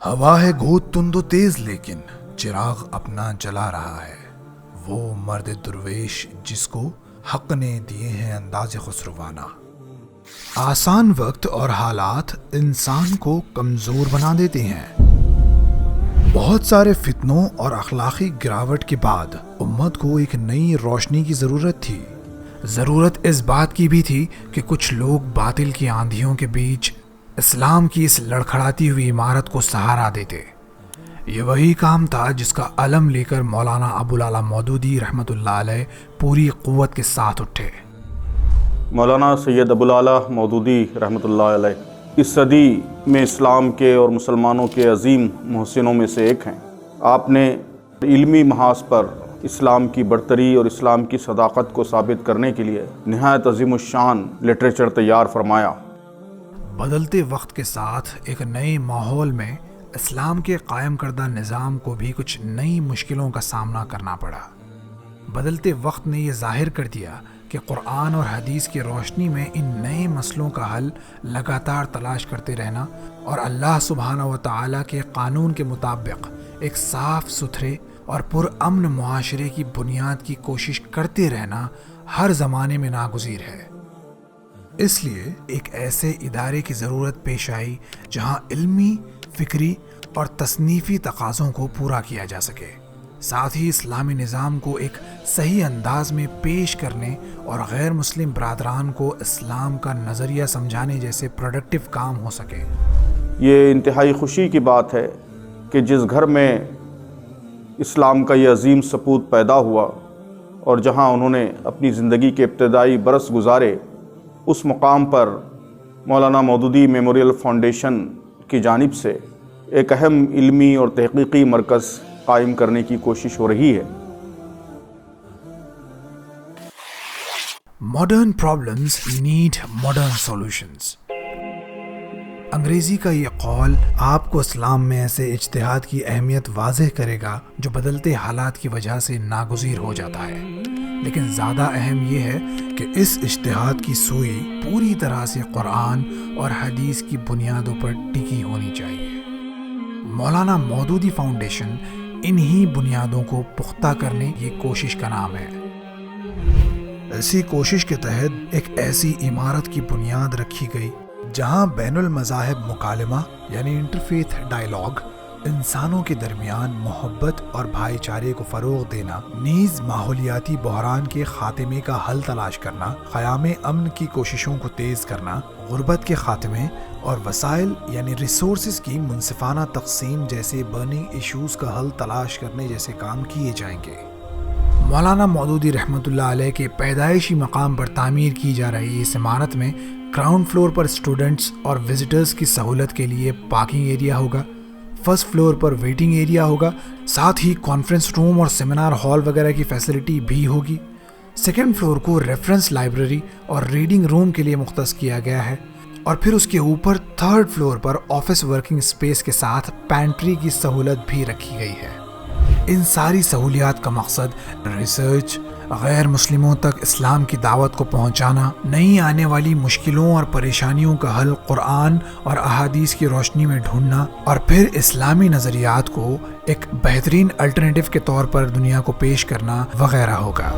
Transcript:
ہوا ہے گھوت تند و تیز لیکن چراغ اپنا جلا رہا ہے، وہ مرد درویش جس کو حق نے دیے ہیں انداز خسروانہ۔ آسان وقت اور حالات انسان کو کمزور بنا دیتے ہیں۔ بہت سارے فتنوں اور اخلاقی گراوٹ کے بعد امت کو ایک نئی روشنی کی ضرورت تھی۔ ضرورت اس بات کی بھی تھی کہ کچھ لوگ باطل کی آندھیوں کے بیچ اسلام کی اس لڑکھڑاتی ہوئی عمارت کو سہارا دیتے۔ یہ وہی کام تھا جس کا علم لے کر مولانا ابوالعلا مودودی رحمۃ اللہ علیہ پوری قوت کے ساتھ اٹھے۔ مولانا سید ابوالعلا مودودی رحمۃ اللہ علیہ اس صدی میں اسلام کے اور مسلمانوں کے عظیم محسنوں میں سے ایک ہیں۔ آپ نے علمی محاذ پر اسلام کی برتری اور اسلام کی صداقت کو ثابت کرنے کے لیے نہایت عظیم الشان لٹریچر تیار فرمایا۔ بدلتے وقت کے ساتھ ایک نئے ماحول میں اسلام کے قائم کردہ نظام کو بھی کچھ نئی مشکلوں کا سامنا کرنا پڑا۔ بدلتے وقت نے یہ ظاہر کر دیا کہ قرآن اور حدیث کی روشنی میں ان نئے مسئلوں کا حل لگاتار تلاش کرتے رہنا اور اللہ سبحانہ و تعالیٰ کے قانون کے مطابق ایک صاف ستھرے اور پرامن معاشرے کی بنیاد کی کوشش کرتے رہنا ہر زمانے میں ناگزیر ہے۔ اس لیے ایک ایسے ادارے کی ضرورت پیش آئی جہاں علمی، فکری اور تصنیفی تقاضوں کو پورا کیا جا سکے، ساتھ ہی اسلامی نظام کو ایک صحیح انداز میں پیش کرنے اور غیر مسلم برادران کو اسلام کا نظریہ سمجھانے جیسے پروڈکٹیو کام ہو سکے۔ یہ انتہائی خوشی کی بات ہے کہ جس گھر میں اسلام کا یہ عظیم سپوت پیدا ہوا اور جہاں انہوں نے اپنی زندگی کے ابتدائی برس گزارے، اس مقام پر مولانا مودودی میموریل فاؤنڈیشن کی جانب سے ایک اہم علمی اور تحقیقی مرکز قائم کرنے کی کوشش ہو رہی ہے۔ Modern problems need modern solutions. انگریزی کا یہ قول آپ کو اسلام میں ایسے اجتہاد کی اہمیت واضح کرے گا جو بدلتے حالات کی وجہ سے ناگزیر ہو جاتا ہے، لیکن زیادہ اہم یہ ہے کہ اس اجتہاد کی سوئی پوری طرح سے قرآن اور حدیث کی بنیادوں پر ٹکی ہونی چاہیے۔ مولانا مودودی فاؤنڈیشن انہی بنیادوں کو پختہ کرنے کی کوشش کا نام ہے۔ اسی کوشش کے تحت ایک ایسی عمارت کی بنیاد رکھی گئی جہاں بین المذاہب مکالمہ یعنی انٹرفیتھ ڈائیلاگ، انسانوں کے درمیان محبت اور بھائی چارے کو فروغ دینا، نیز ماحولیاتی بحران کے خاتمے کا حل تلاش کرنا، قیام امن کی کوششوں کو تیز کرنا، غربت کے خاتمے اور وسائل یعنی ریسورسز کی منصفانہ تقسیم جیسے برننگ ایشوز کا حل تلاش کرنے جیسے کام کیے جائیں گے۔ مولانا مودودی رحمۃ اللہ علیہ کے پیدائشی مقام پر تعمیر کی جا رہی اس عمارت میں گراؤنڈ فلور پر اسٹوڈنٹس اور وزٹرز کی سہولت کے لیے پارکنگ ایریا ہوگا، فرسٹ فلور پر ویٹنگ ایریا ہوگا، ساتھ ہی کانفرنس روم اور سیمینار ہال وغیرہ کی فیسلٹی بھی ہوگی۔ سیکنڈ فلور کو ریفرنس لائبریری اور ریڈنگ روم کے لیے مختص کیا گیا ہے، اور پھر اس کے اوپر تھرڈ فلور پر آفس ورکنگ اسپیس کے ساتھ پینٹری کی سہولت بھی رکھی گئی ہے۔ ان ساری سہولیات کا مقصد ریسرچ، غیر مسلموں تک اسلام کی دعوت کو پہنچانا، نئی آنے والی مشکلوں اور پریشانیوں کا حل قرآن اور احادیث کی روشنی میں ڈھونڈنا، اور پھر اسلامی نظریات کو ایک بہترین الٹرنیٹیو کے طور پر دنیا کو پیش کرنا وغیرہ ہوگا۔